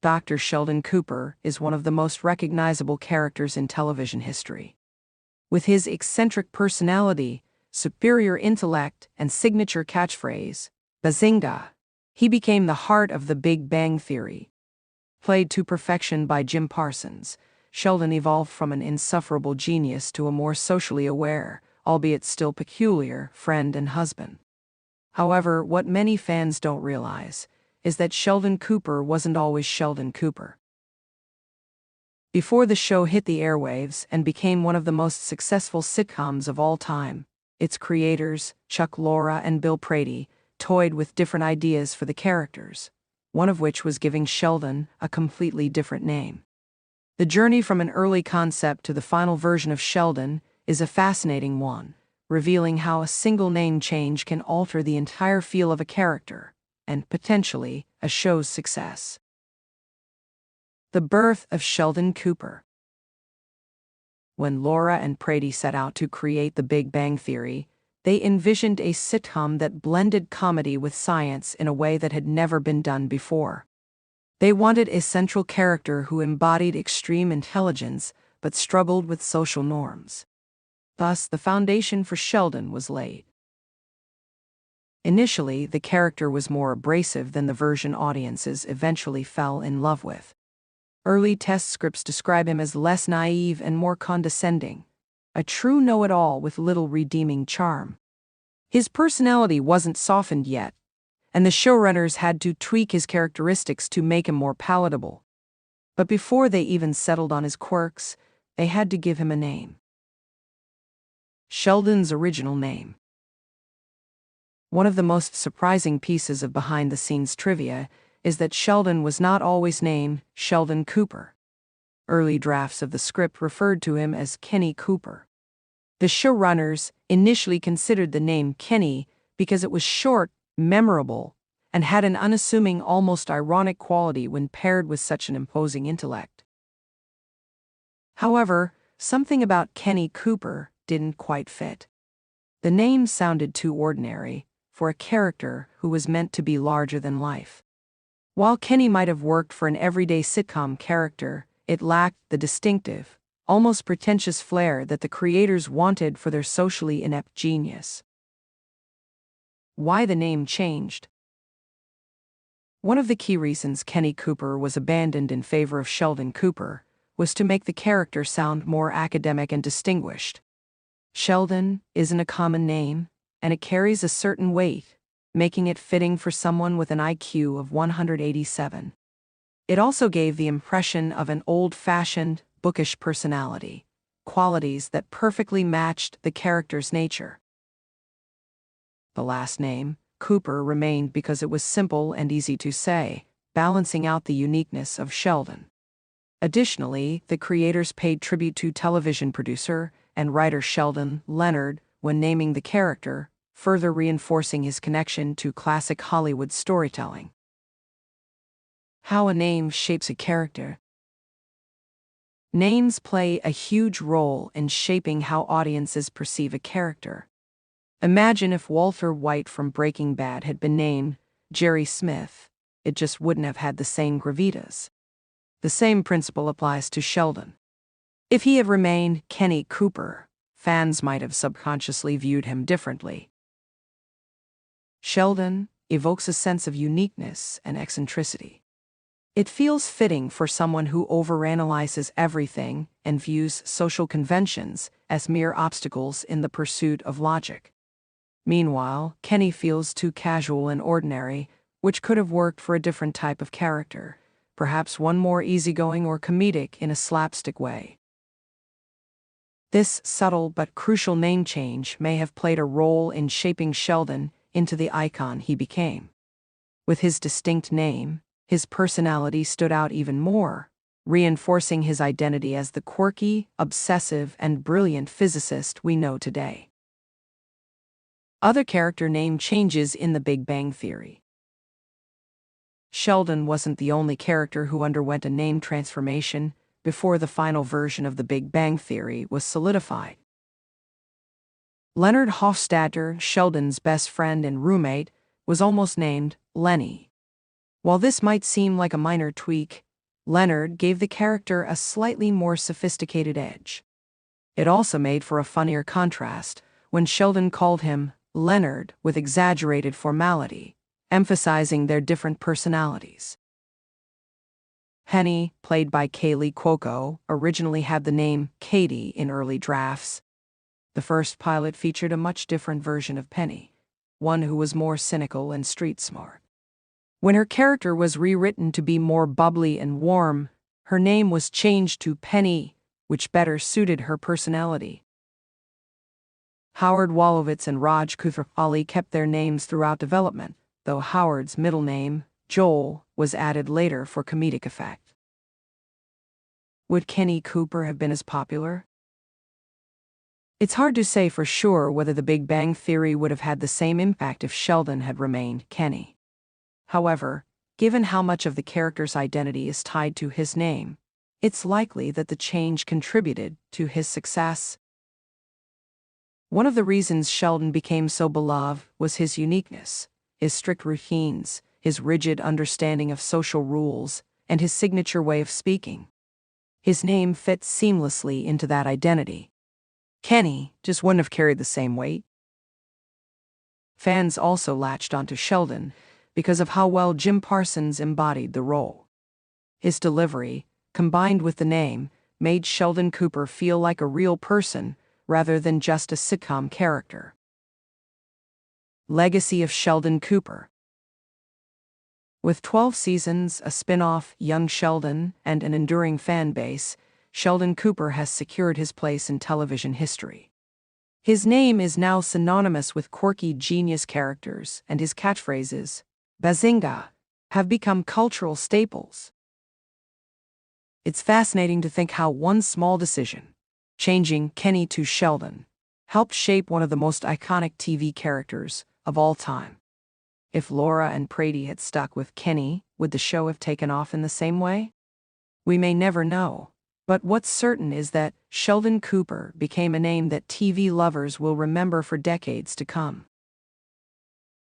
Dr. Sheldon Cooper is one of the most recognizable characters in television history. With his eccentric personality, superior intellect, and signature catchphrase, "Bazinga," he became the heart of the Big Bang Theory. Played to perfection by Jim Parsons, Sheldon evolved from an insufferable genius to a more socially aware, albeit still peculiar, friend and husband. However, what many fans don't realize is that Sheldon Cooper wasn't always Sheldon Cooper. Before the show hit the airwaves and became one of the most successful sitcoms of all time, its creators, Chuck Lorre and Bill Prady, toyed with different ideas for the characters, one of which was giving Sheldon a completely different name. The journey from an early concept to the final version of Sheldon is a fascinating one, revealing how a single name change can alter the entire feel of a character, and potentially a show's success. The birth of Sheldon Cooper. When Lorre and Prady set out to create The Big Bang Theory, they envisioned a sitcom that blended comedy with science in a way that had never been done before. They wanted a central character who embodied extreme intelligence but struggled with social norms. Thus, the foundation for Sheldon was laid. Initially, the character was more abrasive than the version audiences eventually fell in love with. Early test scripts describe him as less naive and more condescending, a true know-it-all with little redeeming charm. His personality wasn't softened yet, and the showrunners had to tweak his characteristics to make him more palatable. But before they even settled on his quirks, they had to give him a name. Sheldon's original name. One of the most surprising pieces of behind-the-scenes trivia is that Sheldon was not always named Sheldon Cooper. Early drafts of the script referred to him as Kenny Cooper. The showrunners initially considered the name Kenny because it was short, memorable, and had an unassuming, almost ironic quality when paired with such an imposing intellect. However, something about Kenny Cooper didn't quite fit. The name sounded too ordinary for a character who was meant to be larger than life. While Kenny might have worked for an everyday sitcom character, it lacked the distinctive, almost pretentious flair that the creators wanted for their socially inept genius. Why the name changed? One of the key reasons Kenny Cooper was abandoned in favor of Sheldon Cooper was to make the character sound more academic and distinguished. Sheldon isn't a common name, and it carries a certain weight, making it fitting for someone with an IQ of 187. It also gave the impression of an old-fashioned, bookish personality, qualities that perfectly matched the character's nature. The last name, Cooper, remained because it was simple and easy to say, balancing out the uniqueness of Sheldon. Additionally, the creators paid tribute to television producer and writer Sheldon Leonard when naming the character, further reinforcing his connection to classic Hollywood storytelling. How a name shapes a character. Names play a huge role in shaping how audiences perceive a character. Imagine if Walter White from Breaking Bad had been named Jerry Smith, it just wouldn't have had the same gravitas. The same principle applies to Sheldon. If he had remained Kenny Cooper, fans might have subconsciously viewed him differently. Sheldon evokes a sense of uniqueness and eccentricity. It feels fitting for someone who overanalyzes everything and views social conventions as mere obstacles in the pursuit of logic. Meanwhile, Kenny feels too casual and ordinary, which could have worked for a different type of character, perhaps one more easygoing or comedic in a slapstick way. This subtle but crucial name change may have played a role in shaping Sheldon into the icon he became. With his distinct name, his personality stood out even more, reinforcing his identity as the quirky, obsessive, and brilliant physicist we know today. Other character name changes in The Big Bang Theory. Sheldon wasn't the only character who underwent a name transformation before the final version of The Big Bang Theory was solidified. Leonard Hofstadter, Sheldon's best friend and roommate, was almost named Lenny. While this might seem like a minor tweak, Leonard gave the character a slightly more sophisticated edge. It also made for a funnier contrast when Sheldon called him Leonard with exaggerated formality, emphasizing their different personalities. Penny, played by Kaylee Cuoco, originally had the name Katie in early drafts. The first pilot featured a much different version of Penny, one who was more cynical and street-smart. When her character was rewritten to be more bubbly and warm, her name was changed to Penny, which better suited her personality. Howard Wolowitz and Raj Kuthrapalli kept their names throughout development, though Howard's middle name, Joel, was added later for comedic effect. Would Kenny Cooper have been as popular? It's hard to say for sure whether The Big Bang Theory would have had the same impact if Sheldon had remained Kenny. However, given how much of the character's identity is tied to his name, it's likely that the change contributed to his success. One of the reasons Sheldon became so beloved was his uniqueness, his strict routines, his rigid understanding of social rules, and his signature way of speaking. His name fit seamlessly into that identity. Kenny just wouldn't have carried the same weight. Fans also latched onto Sheldon because of how well Jim Parsons embodied the role. His delivery, combined with the name, made Sheldon Cooper feel like a real person rather than just a sitcom character. Legacy of Sheldon Cooper. With 12 seasons, a spin-off, Young Sheldon, and an enduring fan base, Sheldon Cooper has secured his place in television history. His name is now synonymous with quirky genius characters, and his catchphrases, "Bazinga," have become cultural staples. It's fascinating to think how one small decision, changing Kenny to Sheldon, helped shape one of the most iconic TV characters of all time. If Laura and Brady had stuck with Kenny, would the show have taken off in the same way? We may never know, but what's certain is that Sheldon Cooper became a name that TV lovers will remember for decades to come.